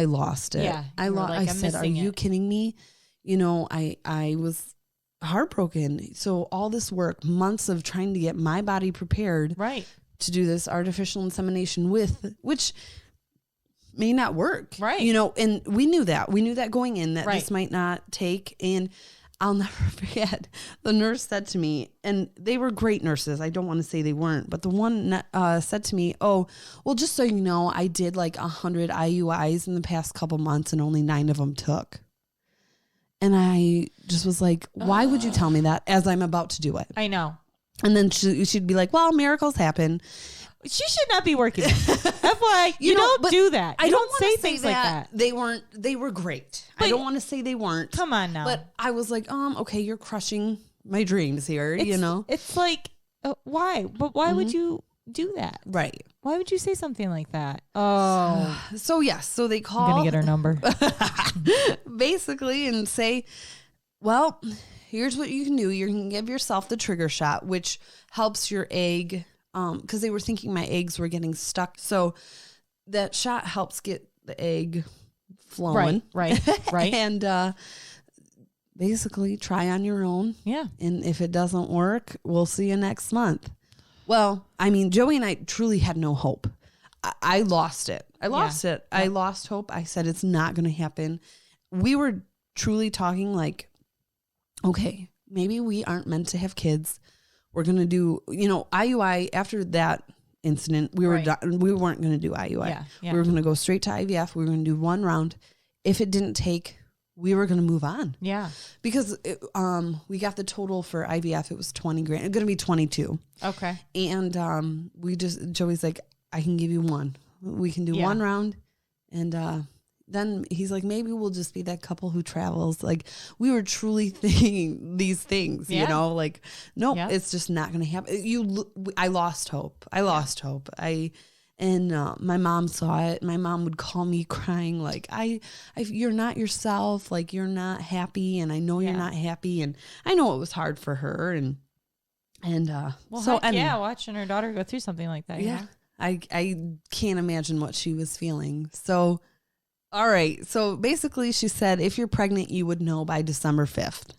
lost it. Yeah. I said, are you kidding me? You know, I was heartbroken. So all this work, months of trying to get my body prepared. Right. To do this artificial insemination which may not work. Right. You know, and we knew that going in that this might not take. And I'll never forget, the nurse said to me, and they were great nurses. I don't want to say they weren't, but the one said to me, oh, well, just so you know, I did like 100 IUIs in the past couple months and only 9 of them took. And I just was like, why would you tell me that as I'm about to do it? I know. And then she'd be like, well, miracles happen. She should not be working. FYI, you don't do that. I don't say things like that. They were great. But I don't want to say they weren't. Come on now. But I was like, okay, you're crushing my dreams here, you know? It's like, why? But why would you do that? Right. Why would you say something like that? Oh. So, yes. So they call. I'm going to get her number. Basically, and say, Well, here's what you can do. You can give yourself the trigger shot, which helps your egg, because they were thinking my eggs were getting stuck. So that shot helps get the egg flowing. Right. And basically try on your own. Yeah. And if it doesn't work, we'll see you next month. Well, I mean, Joey and I truly had no hope. I lost it. I lost hope. I said, it's not going to happen. We were truly talking like, okay, maybe we aren't meant to have kids. We're going to do, IUI after that incident. We were done. We weren't going to do IUI. Yeah. We were going to go straight to IVF. We were going to do one round. If it didn't take, we were going to move on. Yeah. Because we got the total for IVF. It was 20 grand. It's going to be 22. Okay. And Joey's like, I can give you one. We can do one round. And then he's like, maybe we'll just be that couple who travels. Like, we were truly thinking these things, like, nope, it's just not going to happen. I lost hope. And my mom saw it. My mom would call me crying, like, you're not yourself. Like, you're not happy. And I know you're not happy. And I know it was hard for her. And watching her daughter go through something like that. Yeah. I can't imagine what she was feeling. So, all right. So basically she said, if you're pregnant, you would know by December 5th.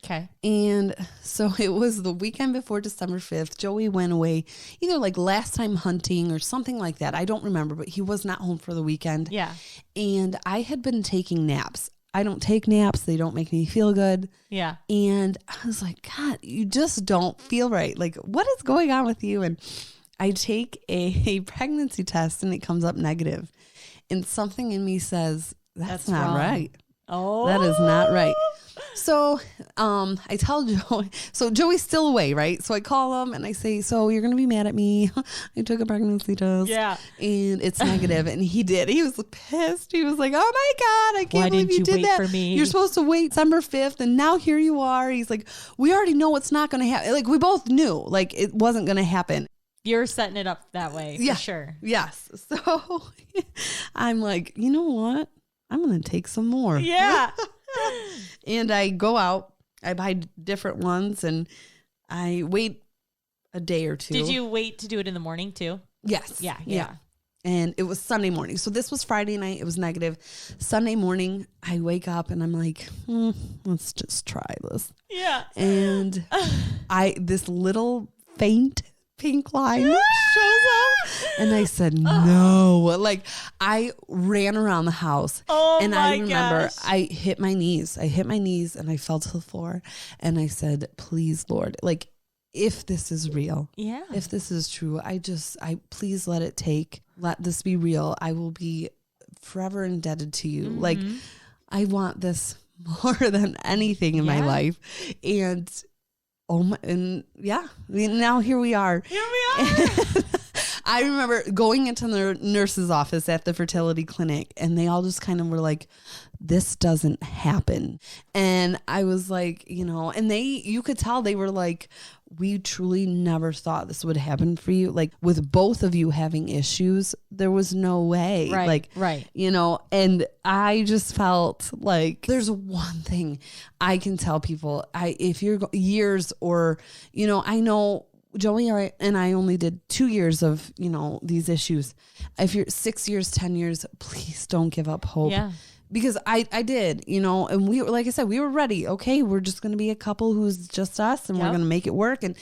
Okay. And so it was the weekend before December 5th. Joey went away either like last time hunting or something like that. I don't remember, but he was not home for the weekend. Yeah. And I had been taking naps. I don't take naps. They don't make me feel good. Yeah. And I was like, God, you just don't feel right. Like, what is going on with you? And I take a pregnancy test and it comes up negative. And something in me says, that's not wrong. right. Oh, that is not right. So I tell Joey, so Joey's still away, right? So I call him and I say, so you're going to be mad at me. I took a pregnancy test. Yeah. And it's negative. And he did. He was pissed. He was like, oh my God, I can't believe you did that. For me? You're supposed to wait December 5th. And now here you are. He's like, we already know it's not going to happen. Like, we both knew like it wasn't going to happen. You're setting it up that way. For sure. Yes. So I'm like, you know what? I'm going to take some more. Yeah. And I go out, I buy different ones, and I wait a day or two. Did you wait to do it in the morning too? Yes. Yeah. And it was Sunday morning. So this was Friday night. It was negative. Sunday morning, I wake up and I'm like, let's just try this. Yeah. And this little faint pink line shows up. And I said, no. Like, I ran around the house. Oh, and I remember gosh. I hit my knees. And I fell to the floor. And I said, please, Lord, like, if this is real, if this is true, please let this be real. I will be forever indebted to you. Mm-hmm. Like, I want this more than anything in my life. And now here we are. I remember going into the nurse's office at the fertility clinic, and they all just kind of were like, this doesn't happen. And I was like, and you could tell they were like, we truly never thought this would happen for you. Like, with both of you having issues, there was no way. Right. And I just felt like there's one thing I can tell people. If you're years or, I know Joey and I only did 2 years of, these issues. If you're 6 years, 10 years, please don't give up hope. Yeah. Because I did, and we were, like I said, we were ready. Okay, we're just going to be a couple who's just us, and we're going to make it work. And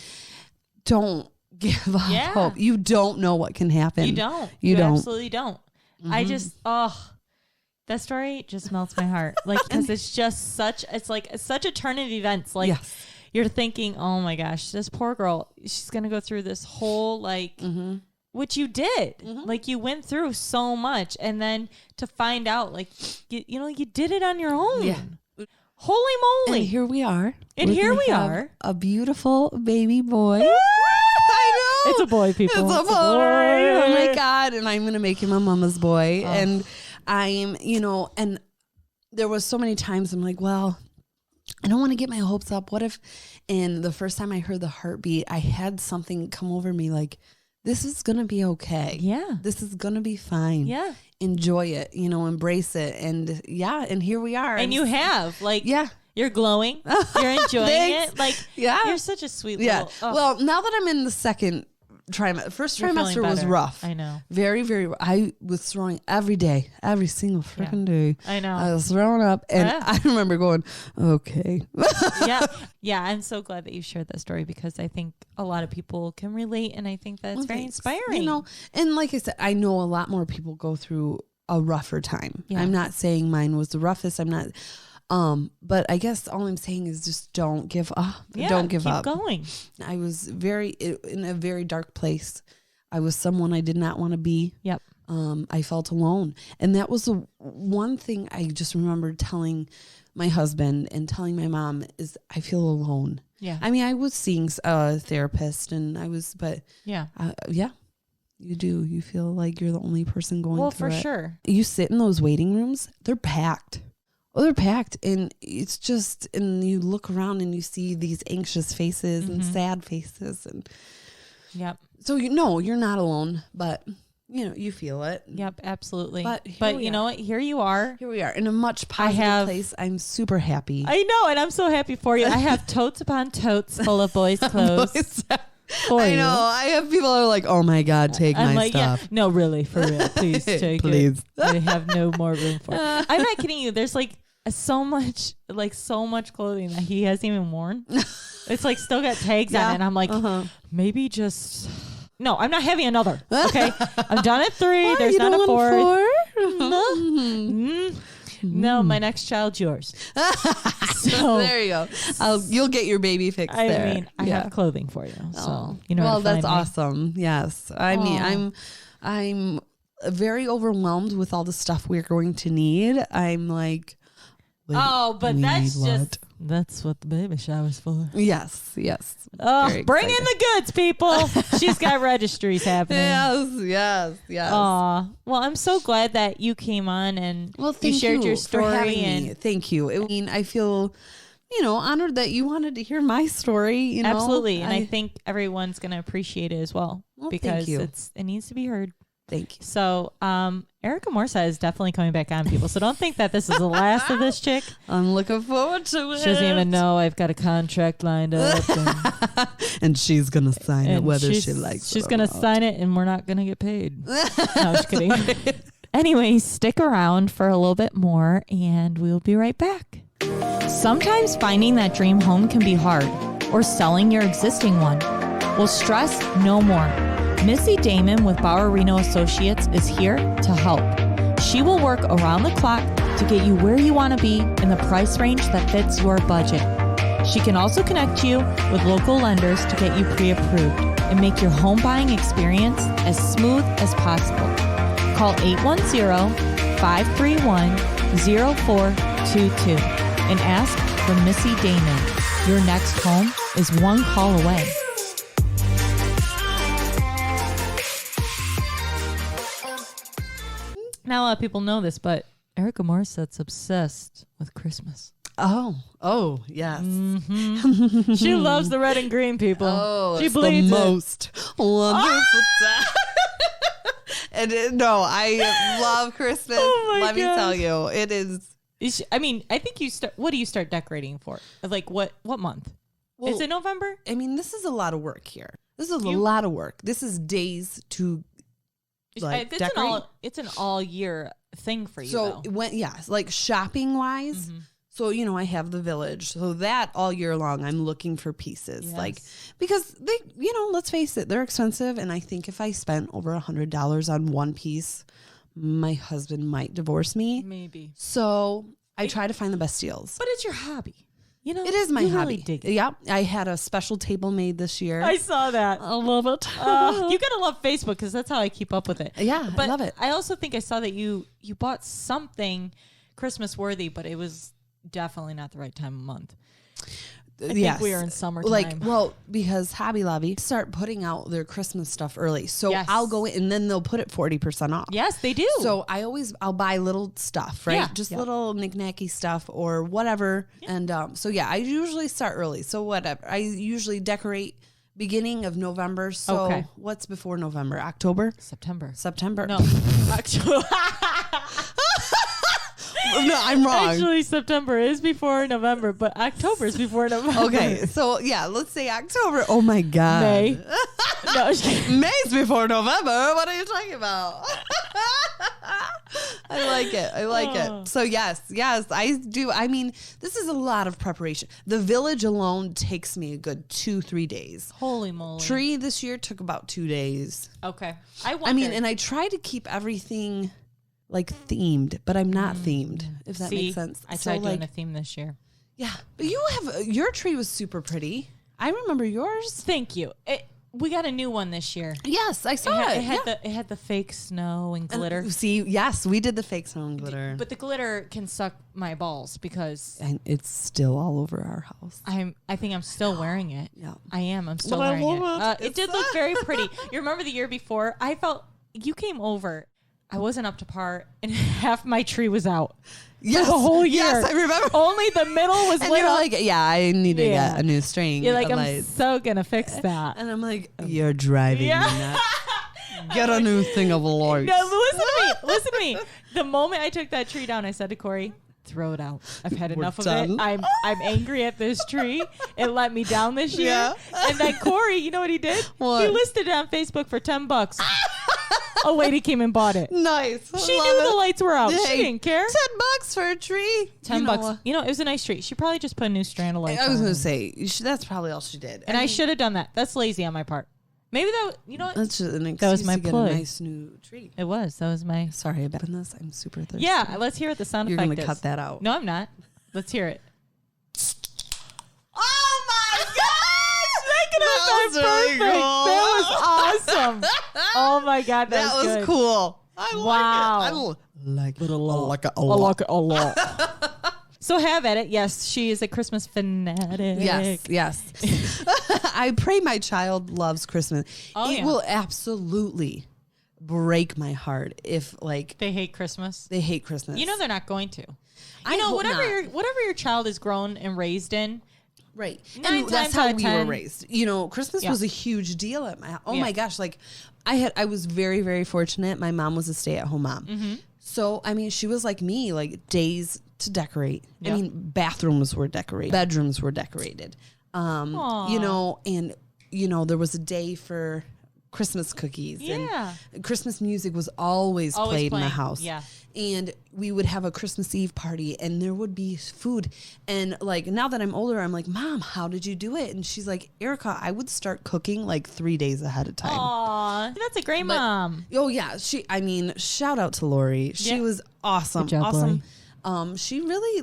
don't give up hope. You don't know what can happen. You don't. You absolutely don't. Mm-hmm. I just, that story just melts my heart. Like, because it's just such a turn of events. Like, you're thinking, oh my gosh, this poor girl, she's going to go through this whole, like, which you did. Mm-hmm. Like, you went through so much, and then to find out, like, you did it on your own. Yeah. Holy moly. And here we are. A beautiful baby boy. I know. It's a boy, people. It's a boy. Oh my God. And I'm going to make him a mama's boy. Oh. And I'm, and there was so many times I'm like, well, I don't want to get my hopes up. What if, and the first time I heard the heartbeat, I had something come over me like, this is going to be okay. Yeah. This is going to be fine. Yeah. Enjoy it, embrace it. And and here we are. And you have, like, You're glowing. You're enjoying it. Like, Yeah. you're such a sweet Yeah. little. Oh, Well, now that I'm in the second trimester, first you're feeling trimester was better. rough. I know. Very, very. I was throwing every day, every single freaking day. I know. I was throwing up, and Yeah. I remember going, "Okay." Yeah. Yeah. I'm so glad that you shared that story because I think a lot of people can relate, and I think that's Well, very thanks. inspiring. You know, and like I said, I know a lot more people go through a rougher time. Yeah. I'm not saying mine was the roughest. I'm not. But I guess all I'm saying is just don't give up. Yeah, Don't give keep up. going. I was in a very dark place. I was someone I did not want to be. Yep. I felt alone. And that was the one thing I just remember telling my husband and telling my mom is I feel alone. Yeah. I mean, I was seeing a therapist but Yeah. yeah, you do. You feel like you're the only person going through for it. sure. You sit in those waiting rooms, they're packed. Oh, they're packed. And it's just, and you look around and you see these anxious faces and sad faces. And Yep. so, you're not alone, but you feel it. Yep. Absolutely. But you know what? Here you are. Here we are in a much positive place. I'm super happy. I know, and I'm so happy for you. I have totes upon totes full of boys' clothes. I know. I have people who are like, "Oh my God, take I'm my like, stuff." yeah, no, really, for real, please take Please. it. I have no more room for it. I'm not kidding you. There's so much clothing that he hasn't even worn. It's like still got tags on it, and I'm like, maybe just. No, I'm not having another. Okay, I'm done at 3. What, There's you not don't a 4. want 4? No, my next child's yours. So There you go. You'll get your baby fix I there. mean, I have clothing for you. So you know. Well, where to that's find me. awesome. Yes. I mean, I'm very overwhelmed with all the stuff we're going to need. I'm like, Oh, but we that's need just that's what the baby shower's for. Yes. Oh, Very bring in excited. the goods, people. She's got registries happening. Yes. Aw. Well, I'm so glad that you came on and you shared your story. for having and me. Thank you. I mean, I feel, honored that you wanted to hear my story. Absolutely. And I think everyone's going to appreciate it as well, Well, because thank you. it needs to be heard. Thank you. So, Erika Morsa is definitely coming back on, people. So don't think that this is the last of this chick. I'm looking forward to it. She doesn't even know I've got a contract lined up. And she's going to sign it And whether she likes it. She's or going to not. sign it and we're not going to get paid. No, I'm just kidding. Anyway, stick around for a little bit more and we'll be right back. Sometimes finding that dream home can be hard, or selling your existing one. Well, stress no more. Missy Damon with Bauer Reno Associates is here to help. She will work around the clock to get you where you want to be in the price range that fits your budget. She can also connect you with local lenders to get you pre-approved and make your home buying experience as smooth as possible. Call 810-531-0422 and ask for Missy Damon. Your next home is one call away. Not a lot of people know this, but Erika Morissette's obsessed with Christmas. Oh, yes. She loves the red and green, people. Oh, she it's bleeds the it. most wonderful time. No, I love Christmas. Oh my Let me gosh. tell you, it is. I mean, I think you start. What do you start decorating for? Like what month? Well, Is it November? I mean, this is a lot of work here. This is a lot of work. This is days to decorate. It's an all year thing for you. So though. like shopping wise. So, I have the village. So that all year long, I'm looking for pieces. Yes. Because they, let's face it, they're expensive. And I think if I spent over $100 on one piece, my husband might divorce me. Maybe. So I try to find the best deals. But it's your hobby. It is my hobby. Really dig it. Yep. I had a special table made this year. I saw that. I love it. You gotta love Facebook because that's how I keep up with it. Yeah, but I love it. I also think I saw that you bought something Christmas worthy, but it was definitely not the right time of month. I think we are in summertime. Because Hobby Lobby start putting out their Christmas stuff early. So Yes. I'll go in and then they'll put it 40% off. Yes, they do. So I'll buy little stuff, right? Yeah. Just Yep. little knick-knacky stuff or whatever. Yeah. And I usually start early. So whatever. I usually decorate beginning of November. So Okay. what's before November? October? September. September. No. October. No, I'm wrong. Actually, September is before November, but October is before November. Okay, so yeah, let's say October. Oh my God. May. No, May's before November. What are you talking about? I like it. I like it. So yes, I do. I mean, this is a lot of preparation. The village alone takes me a good 2-3 days. Holy moly. Tree this year took about 2 days. Okay. I mean, and I try to keep everything like themed, but I'm not themed, if that makes sense. I tried doing a theme this year. Yeah, but your tree was super pretty. I remember yours. Thank you. We got a new one this year. Yes, I saw it. It had the fake snow and glitter. See, yes, we did the fake snow and glitter. But the glitter can suck my balls because and it's still all over our house. I think I'm still wearing it. Yeah, I am. I'm still wearing it. It did look very pretty. You remember the year before? I felt you came over. I wasn't up to par, and half my tree was out. Yes, the whole year. Yes, I remember. Only the middle was and lit you're up. like, yeah, I need to get a new string. You're like, I'm so gonna fix that. And I'm like, you're driving me nuts. Get a new thing of lights. No, listen to me. The moment I took that tree down, I said to Corey, throw it out. I've had enough of it. I'm angry at this tree. It let me down this year. Yeah. And then Corey, you know what he did? What? He listed it on Facebook for $10. A lady came and bought it. Nice. She knew the lights were out. Hey, She didn't care. $10 for a tree. $10. You know, it was a nice tree. She probably just put a new strand of lights I was on. going to say, that's probably all she did. And I should have done that. That's lazy on my part. Maybe you know what? That's just an excuse that was my to get ploy. a nice new tree. It was. That was my... Sorry about this. I'm super thirsty. Yeah, let's hear what the sound You're effect going to is. cut that out. No, I'm not. Let's hear it. Oh my gosh! That was really cool. That was awesome. Oh my God, that was good. cool. I Wow. like it a lot. I like it a lot. So have at it. Yes, she is a Christmas fanatic. Yes. I pray my child loves Christmas. Oh, it will absolutely break my heart if they hate Christmas. They hate Christmas. You know they're not going to. I know hope whatever not. whatever your child is grown and raised in. Right. 9 And that's times how out of we 10. were raised. You know, Christmas was a huge deal at my house. Oh my gosh. Like I was very, very fortunate. My mom was a stay-at-home mom. Mm-hmm. So, I mean, she was like me, like days to decorate. Yeah. I mean, bathrooms were decorated. Bedrooms were decorated. You know, and, you know, there was a day for Christmas cookies. Yeah. And Christmas music was always played in the house. Yeah. And we would have a Christmas Eve party and there would be food. And like, now that I'm older, I'm like, Mom, how did you do it? And she's like, Erika, I would start cooking like 3 days ahead of time. Aw, that's a great mom. Oh yeah. Shout out to Lori. She was awesome. Good job, awesome. Lori. She really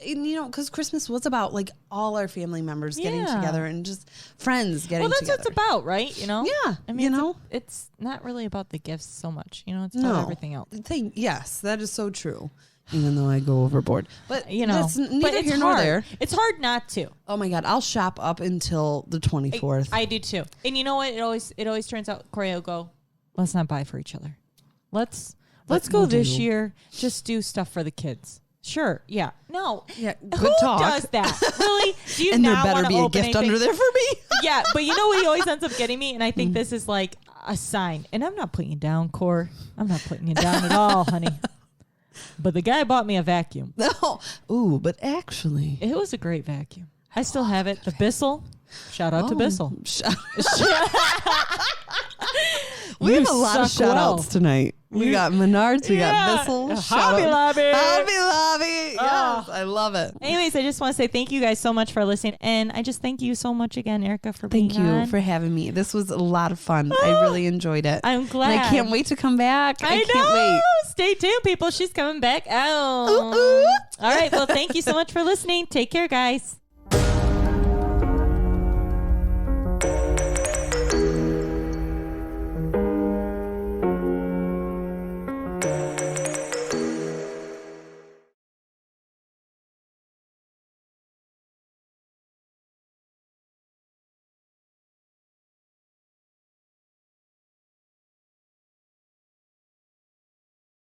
you know, because Christmas was about like all our family members getting together and just friends getting together. Well, that's what it's about, right? You know? Yeah. I mean, you know, it's not really about the gifts so much. You know, it's about everything else. Yes, that is so true. Even though I go overboard, but You know, that's neither but it's here nor hard. there. It's hard not to. Oh my God, I'll shop up until the 24th. I do too. And you know what? It always turns out Corey will go, let's not buy for each other. Let's go you this do. year. Just do stuff for the kids. Sure. Yeah. No. Yeah, good Who talk. does that? Really? Do you And there not better wanna be a open gift anything? under there for me. Yeah, but you know what he always ends up getting me? And I think this is like a sign. And I'm not putting you down, Cor. I'm not putting you down at all, honey. But the guy bought me a vacuum. No. Ooh, but actually. It was a great vacuum. I still have it. The Bissell. Shout out to Bissell. We You have a lot of suck shout well. outs tonight. We got Menards, we got Bissell. Hobby Lobby. Hobby Lobby. Yes, I love it. Anyways, I just want to say thank you guys so much for listening. And I just thank you so much again, Erika, for being Thank you on. for having me. This was a lot of fun. I really enjoyed it. I'm glad. And I can't wait to come back. I know. can't wait. Stay tuned, people. She's coming back. Oh. Ooh, ooh. All right. Well, thank you so much for listening. Take care, guys.